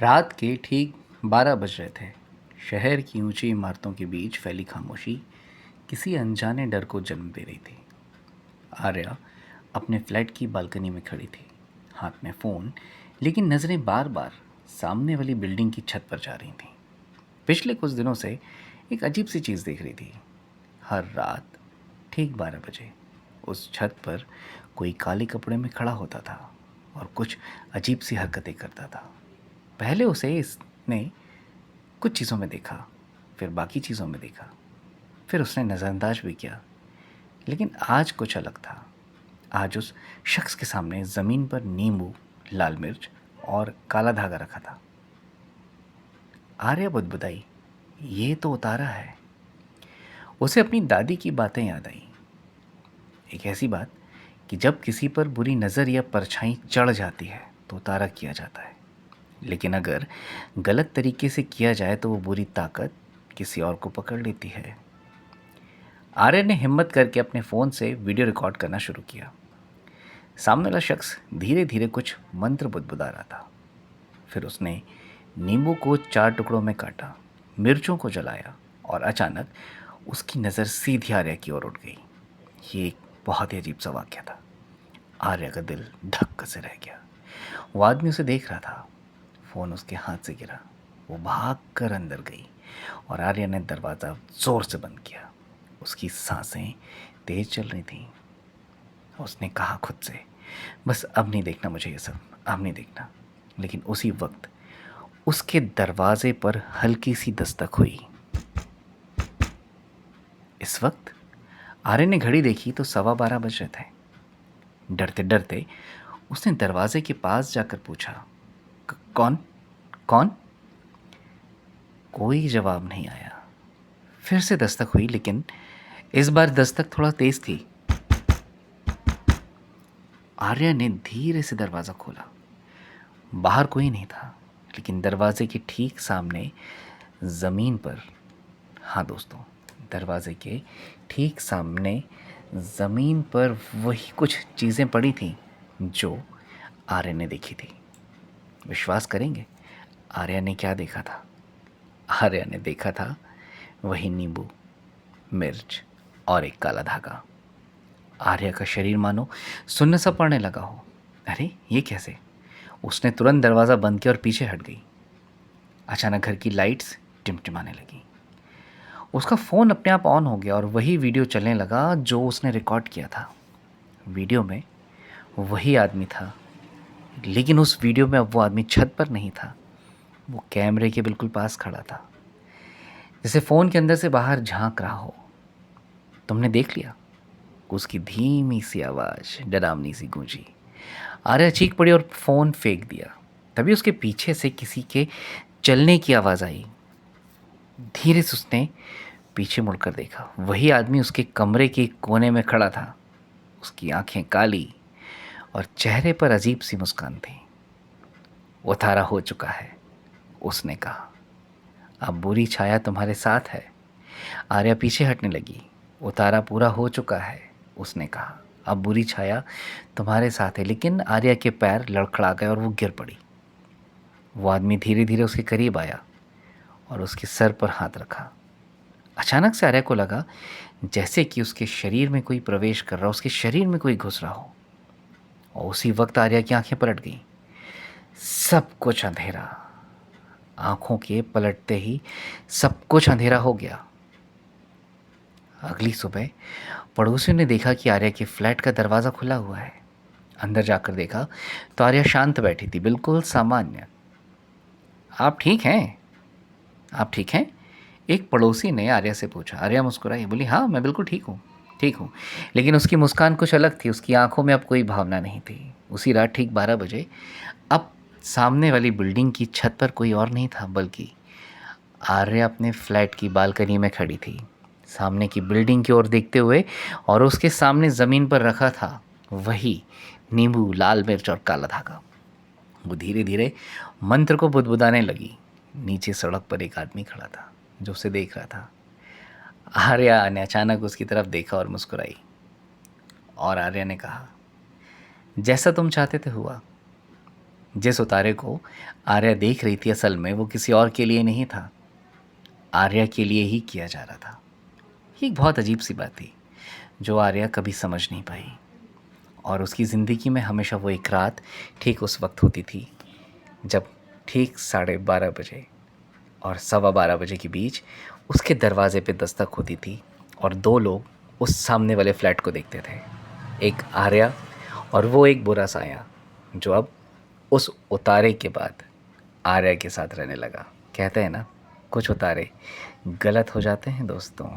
रात के ठीक 12 बज रहे थे। शहर की ऊंची इमारतों के बीच फैली खामोशी किसी अनजाने डर को जन्म दे रही थी। आर्या अपने फ्लैट की बालकनी में खड़ी थी, हाथ में फ़ोन, लेकिन नज़रें बार बार सामने वाली बिल्डिंग की छत पर जा रही थीं। पिछले कुछ दिनों से एक अजीब सी चीज़ देख रही थी। हर रात ठीक 12 बजे उस छत पर कोई काले कपड़े में खड़ा होता था और कुछ अजीब सी हरकतें करता था। पहले उसे इसने कुछ चीज़ों में देखा, फिर बाकी चीज़ों में देखा, फिर उसने नज़रअंदाज भी किया, लेकिन आज कुछ अलग था। आज उस शख्स के सामने ज़मीन पर नींबू, लाल मिर्च और काला धागा रखा था। आर्या बुदबुदाई, ये तो उतारा है। उसे अपनी दादी की बातें याद आई। एक ऐसी बात कि जब किसी पर बुरी नज़र या परछाई चढ़ जाती है तो उतारा किया जाता है, लेकिन अगर गलत तरीके से किया जाए तो वो बुरी ताकत किसी और को पकड़ लेती है। आर्य ने हिम्मत करके अपने फ़ोन से वीडियो रिकॉर्ड करना शुरू किया। सामने वाला शख्स धीरे धीरे कुछ मंत्र बुदबुदा रहा था। फिर उसने नींबू को 4 टुकड़ों में काटा, मिर्चों को जलाया और अचानक उसकी नज़र सीधी आर्य की ओर उठ गई। ये एक बहुत ही अजीब सा वाक़या था। आर्य का दिल धक्का से रह गया। वो आदमी उसे देख रहा था। फ़ोन उसके हाथ से गिरा। वो भाग कर अंदर गई और आर्या ने दरवाज़ा ज़ोर से बंद किया। उसकी सांसें तेज चल रही थीं। उसने कहा खुद से, बस अब नहीं देखना मुझे ये सब, अब नहीं देखना। लेकिन उसी वक्त उसके दरवाजे पर हल्की सी दस्तक हुई। इस वक्त आर्य ने घड़ी देखी तो 12:15 बज रहे थे। डरते डरते उसने दरवाजे के पास जाकर पूछा, कौन कौन?" कोई जवाब नहीं आया। फिर से दस्तक हुई, लेकिन इस बार दस्तक थोड़ा तेज थी। आर्या ने धीरे से दरवाज़ा खोला। बाहर कोई नहीं था, लेकिन दरवाजे के ठीक सामने ज़मीन पर, हाँ दोस्तों, दरवाजे के ठीक सामने ज़मीन पर वही कुछ चीज़ें पड़ी थीं जो आर्या ने देखी थी। विश्वास करेंगे आर्या ने क्या देखा था? आर्या ने देखा था वही नींबू, मिर्च और एक काला धागा। आर्या का शरीर मानो सुन्न सा पड़ने लगा हो। अरे ये कैसे? उसने तुरंत दरवाज़ा बंद किया और पीछे हट गई। अचानक घर की लाइट्स टिमटिमाने लगी। उसका फ़ोन अपने आप ऑन हो गया और वही वीडियो चलने लगा जो उसने रिकॉर्ड किया था। वीडियो में वही आदमी था, लेकिन उस वीडियो में अब वो आदमी छत पर नहीं था। वो कैमरे के बिल्कुल पास खड़ा था, जैसे फ़ोन के अंदर से बाहर झांक रहा हो। तुमने देख लिया? उसकी धीमी सी आवाज़ डरावनी सी गूंजी। आर्या चीख पड़ी और फ़ोन फेंक दिया। तभी उसके पीछे से किसी के चलने की आवाज़ आई। धीरे से उसने पीछे मुड़कर देखा। वही आदमी उसके कमरे के कोने में खड़ा था। उसकी आंखें काली और चेहरे पर अजीब सी मुस्कान थी। "उतारा हो चुका है," उसने कहा। "अब बुरी छाया तुम्हारे साथ है।" आर्या पीछे हटने लगी। "उतारा पूरा हो चुका है," उसने कहा। "अब बुरी छाया तुम्हारे साथ है।" लेकिन आर्या के पैर लड़खड़ा गए और वो गिर पड़ी। वो आदमी धीरे धीरे उसके करीब आया और उसके सर पर हाथ रखा। अचानक से आर्या को लगा जैसे कि उसके शरीर में कोई प्रवेश कर रहा हो, उसके शरीर में कोई घुस रहा हो। और उसी वक्त आर्या की आंखें पलट गईं। सब कुछ अंधेरा। आंखों के पलटते ही सब कुछ अंधेरा हो गया। अगली सुबह पड़ोसियों ने देखा कि आर्या के फ्लैट का दरवाज़ा खुला हुआ है। अंदर जाकर देखा तो आर्या शांत बैठी थी, बिल्कुल सामान्य। "आप ठीक हैं? आप ठीक हैं?" एक पड़ोसी ने आर्या से पूछा। आर्या मुस्कुराई, बोली, "हाँ, मैं बिल्कुल ठीक हूँ, ठीक हूँ।" लेकिन उसकी मुस्कान कुछ अलग थी। उसकी आंखों में अब कोई भावना नहीं थी। उसी रात ठीक 12 बजे अब सामने वाली बिल्डिंग की छत पर कोई और नहीं था, बल्कि आर्या अपने फ्लैट की बालकनी में खड़ी थी, सामने की बिल्डिंग की ओर देखते हुए, और उसके सामने ज़मीन पर रखा था वही नींबू, लाल मिर्च और काला धागा। वो धीरे धीरे मंत्र को बुदबुदाने लगी। नीचे सड़क पर एक आदमी खड़ा था जो उसे देख रहा था। आर्या ने अचानक उसकी तरफ देखा और मुस्कुराई। और आर्या ने कहा, "जैसा तुम चाहते थे हुआ। जिस उतारे को आर्या देख रही थी असल में वो किसी और के लिए नहीं था, आर्या के लिए ही किया जा रहा था। ये एक बहुत अजीब सी बात थी जो आर्या कभी समझ नहीं पाई। और उसकी ज़िंदगी में हमेशा वो एक रात ठीक उस वक्त होती थी जब ठीक 12:30 बजे और 12:15 बजे के बीच उसके दरवाजे पे दस्तक होती थी और दो लोग उस सामने वाले फ्लैट को देखते थे, एक आर्या और वो एक बुरा साया जो अब उस उतारे के बाद आर्या के साथ रहने लगा। कहते हैं ना, कुछ उतारे गलत हो जाते हैं दोस्तों।